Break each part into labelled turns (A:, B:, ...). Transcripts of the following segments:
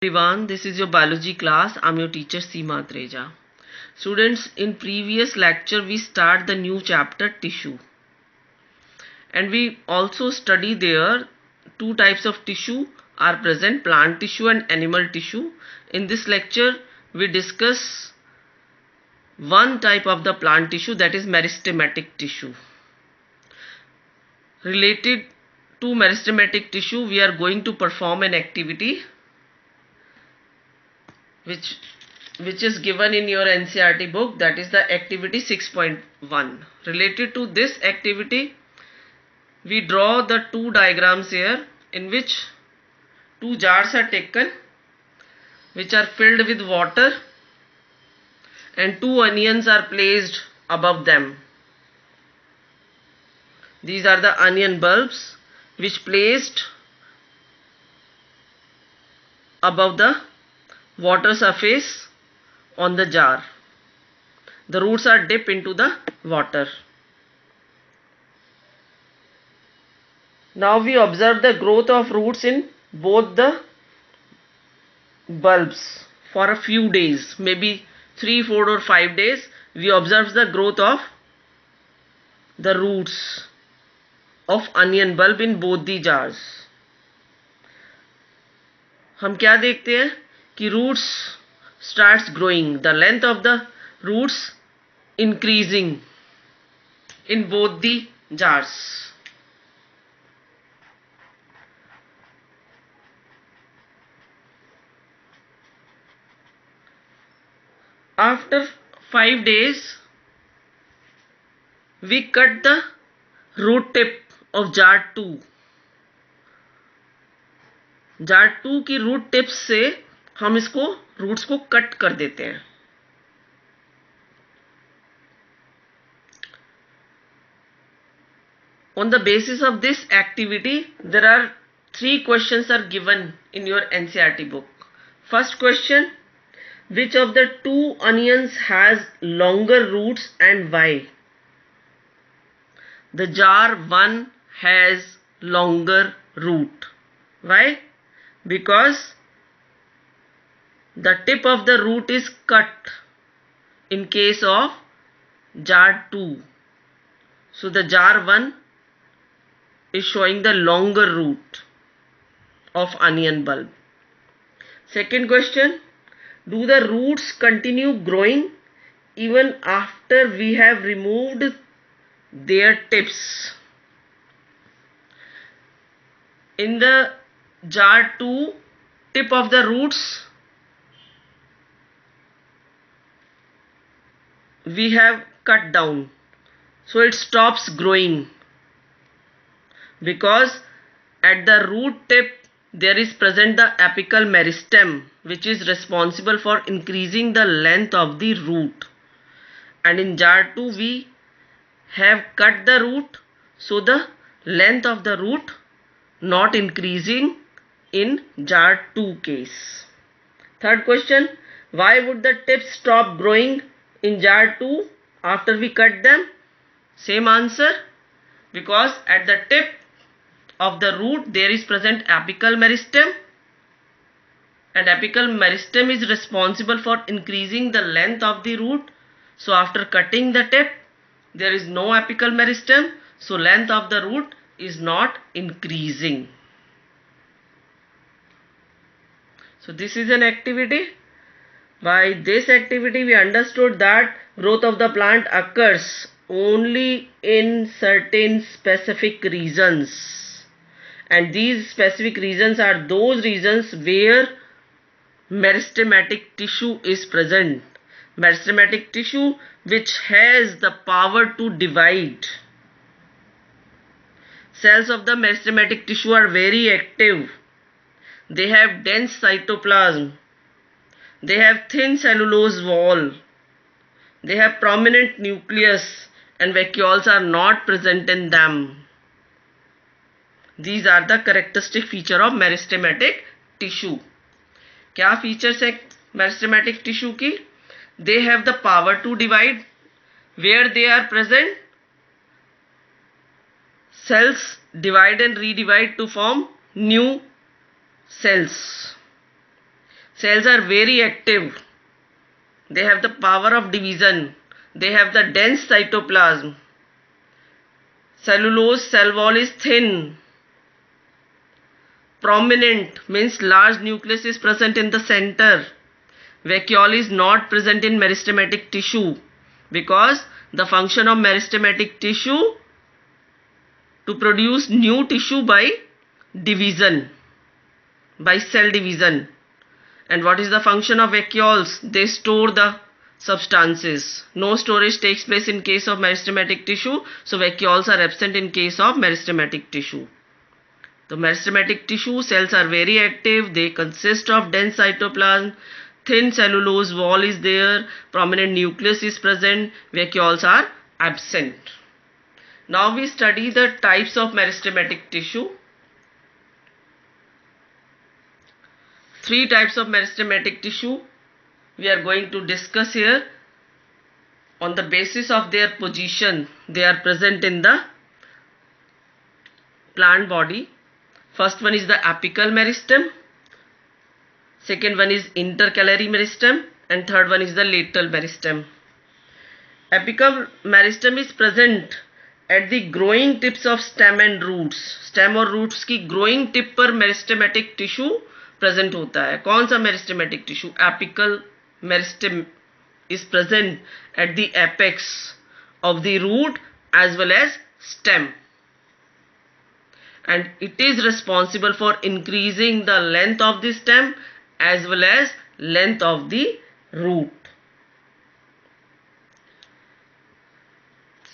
A: Everyone, this is your biology class. I'm your teacher Seema Treja. Students, in previous lecture we start the new chapter tissue, and we also study there two types of tissue are present, plant tissue and animal tissue. In this lecture we discuss one type of the plant tissue, that is meristematic tissue. Related to meristematic tissue, we are going to perform an activity which is given in your NCERT book, that is the activity 6.1. Related to this activity, we draw the two diagrams here in which two jars are taken which are filled with water and two onions are placed above them. These are the onion bulbs which placed above the water surface on the jar. The roots are dipped into the water. Now we observe the growth of roots in both the bulbs for a few days, maybe 3, 4 or 5 days. We observe the growth of the roots of onion bulb in both the jars. हम क्या देखते हैं कि roots starts growing, the length of the roots increasing in both the jars. After 5 days, we cut the root tip of jar 2. Jar 2 की root tips से हम इसको roots को कट कर देते हैं. On the basis of this activity, there are 3 questions are given in your NCERT book. First question, which of the two onions has longer roots and why? The jar 1 has longer root. Why? Because the tip of the root is cut in case of jar 2. So the jar 1 is showing the longer root of onion bulb. Second question, do the roots continue growing even after we have removed their tips? In the jar 2, tip of the roots we have cut down, so it stops growing, because at the root tip there is present the apical meristem, which is responsible for increasing the length of the root, and in jar 2 we have cut the root, so the length of the root not increasing in jar 2 case. Third question, why would the tips stop growing in jar 2 after we cut them? Same answer, because at the tip of the root there is present apical meristem, and apical meristem is responsible for increasing the length of the root. So after cutting the tip there is no apical meristem, so length of the root is not increasing. So this is an activity. By this activity we understood that growth of the plant occurs only in certain specific regions, and these specific regions are those regions where meristematic tissue is present. Meristematic tissue which has the power to divide. Cells of the meristematic tissue are very active. They have dense cytoplasm. They have thin cellulose wall. They have prominent nucleus, and vacuoles are not present in them. These are the characteristic feature of meristematic tissue. क्या features है meristematic tissue की? They have the power to divide. Where they are present, cells divide and redivide to form new cells. Cells are very active. They have the power of division. They have the dense cytoplasm. Cellulose cell wall is thin. Prominent means large nucleus is present in the center. Vacuole is not present in meristematic tissue because the function of meristematic tissue to produce new tissue by division, by cell division. And what is the function of vacuoles? They store the substances. No storage takes place in case of meristematic tissue, so vacuoles are absent in case of meristematic tissue. The meristematic tissue cells are very active. They consist of dense cytoplasm. Thin cellulose wall is there. Prominent nucleus is present. Vacuoles are absent. Now we study the types of meristematic tissue. 3 types of meristematic tissue we are going to discuss here. On the basis of their position, they are present in the plant body. First one is the apical meristem, second one is intercalary meristem, and third one is the lateral meristem. Apical meristem is present at the growing tips of stem and roots. Stem और roots की growing tip पर meristematic tissue present होता है. कौन सा meristematic tissue? Apical meristem is present at the apex of the root as well as stem. And it is responsible for increasing the length of the stem as well as length of the root.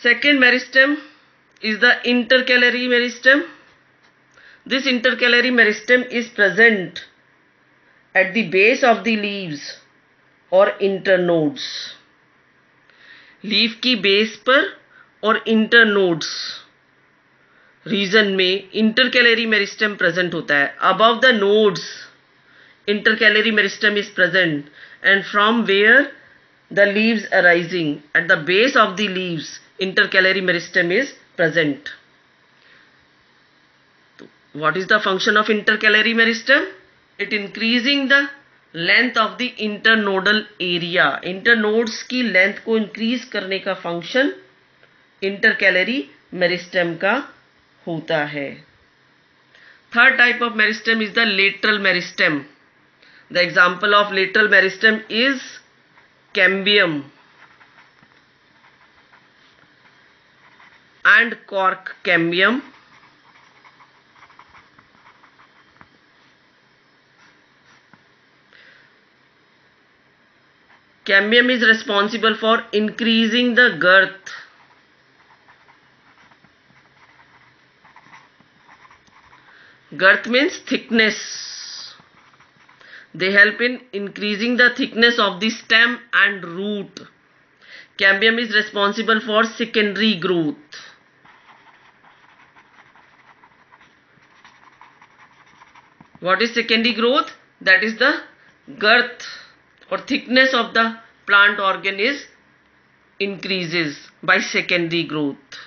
A: Second meristem is the intercalary meristem. This intercalary meristem is present at the base of the leaves और internodes. Leaf की base पर और internodes region में intercalary meristem present होता है. Above the nodes intercalary meristem is present and from where the leaves arising at the base of the leaves intercalary meristem is present. What is the function of intercalary meristem? It increasing the length of the internodal area. Internodes की length को increase करने का function intercalary meristem का होता है. Third type of meristem is the lateral meristem. The example of lateral meristem is cambium and cork cambium. Cambium is responsible for increasing the girth. Girth means thickness. They help in increasing the thickness of the stem and root. Cambium is responsible for secondary growth. What is secondary growth? That is the girth or thickness of the plant organ is increases by secondary growth.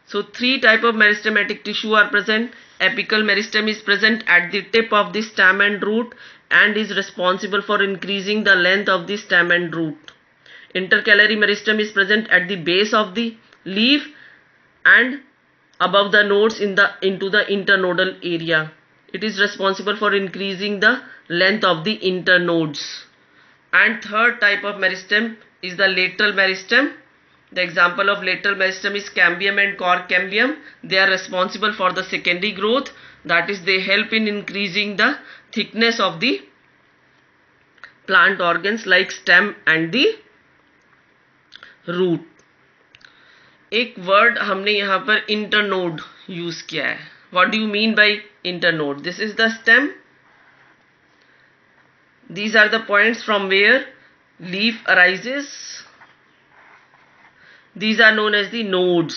A: So 3 type of meristematic tissue are present. Apical meristem is present at the tip of the stem and root and is responsible for increasing the length of the stem and root. Intercalary meristem is present at the base of the leaf and above the nodes into the internodal area. It is responsible for increasing the length of the internodes. And third type of meristem is the lateral meristem. The example of lateral meristem is cambium and cork cambium. They are responsible for the secondary growth. That is, they help in increasing the thickness of the plant organs like stem and the root. एक word हमने यहाँ पर internode use किया है. What do you mean by internode? This is the stem. These are the points from where leaf arises. These are known as the nodes.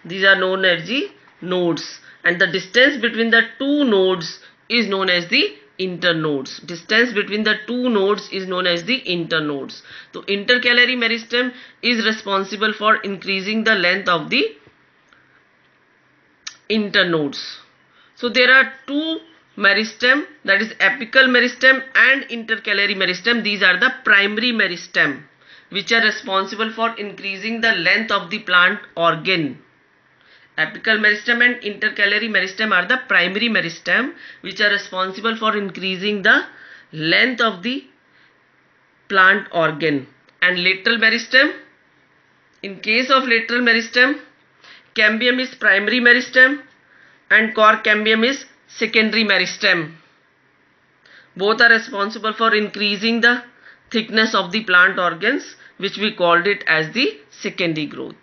A: These are known as the nodes. And the distance between the 2 nodes is known as the internodes. Distance between the 2 nodes is known as the internodes. So intercalary meristem is responsible for increasing the length of the internodes. So there are two meristem, that is apical meristem and intercalary meristem. These are the primary meristem which are responsible for increasing the length of the plant organ. Apical meristem and intercalary meristem are the primary meristem which are responsible for increasing the length of the plant organ. And lateral meristem, in case of lateral meristem, cambium is primary meristem and cor cambium is secondary meristem. Both are responsible for increasing the thickness of the plant organs, which we called it as the secondary growth.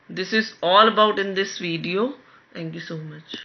A: This is all about in this video. Thank you so much.